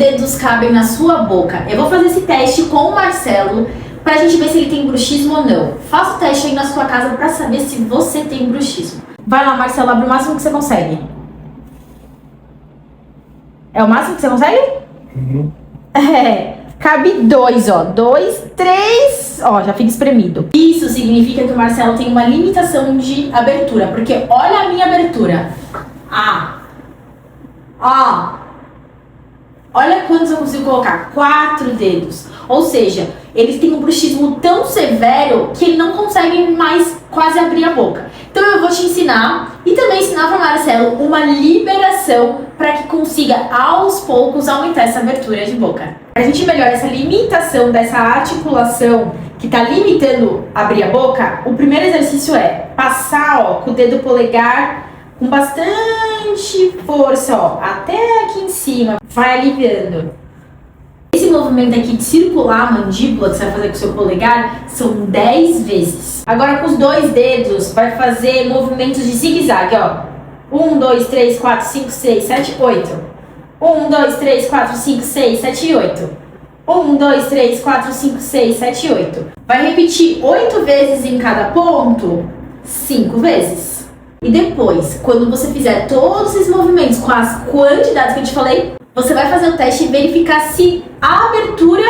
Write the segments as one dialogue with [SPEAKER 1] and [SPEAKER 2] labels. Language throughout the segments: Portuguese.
[SPEAKER 1] dedos cabem na sua boca? Eu vou fazer esse teste com o Marcelo pra gente ver se ele tem bruxismo ou não. Faça o teste aí na sua casa pra saber se você tem bruxismo. Vai lá, Marcelo, abre o máximo que você consegue. É o máximo que você consegue?
[SPEAKER 2] Uhum.
[SPEAKER 1] Cabe 2, ó. 2, 3, ó, já fica espremido. Isso significa que o Marcelo tem uma limitação de abertura, porque olha a minha abertura. Olha quantos eu consigo colocar. 4 dedos. Ou seja, ele tem um bruxismo tão severo que ele não consegue mais quase abrir a boca. Então eu vou te ensinar e também ensinar para o Marcelo uma liberação para que consiga aos poucos aumentar essa abertura de boca. Para a gente melhorar essa limitação dessa articulação que está limitando abrir a boca, o primeiro exercício é passar, ó, com o dedo polegar com bastante força, ó, até aqui em cima, vai aliviando. Esse movimento aqui de circular a mandíbula que você vai fazer com o seu polegar são 10 vezes. Agora com os 2 dedos vai fazer movimentos de zigue-zague, ó. 1, 2, 3, 4, 5, 6, 7, 8. 1, 2, 3, 4, 5, 6, 7, 8. 1, 2, 3, 4, 5, 6, 7, 8. Vai repetir 8 vezes em cada ponto, 5 vezes. E depois, quando você fizer todos esses movimentos com as quantidades que eu te falei, você vai fazer o teste e verificar se a abertura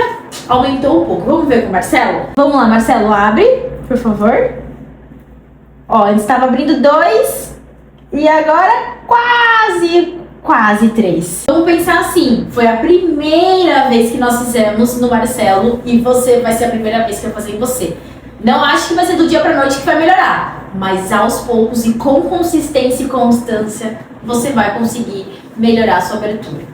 [SPEAKER 1] aumentou um pouco. Vamos ver com o Marcelo? Vamos lá, Marcelo, abre, por favor. Ó, ele estava abrindo 2 e agora quase 3. Vamos pensar assim, foi a primeira vez que nós fizemos no Marcelo e você vai ser a primeira vez que eu vou fazer em você. Não acho que vai ser do dia pra noite que vai melhorar, mas aos poucos e com consistência e constância você vai conseguir melhorar a sua abertura.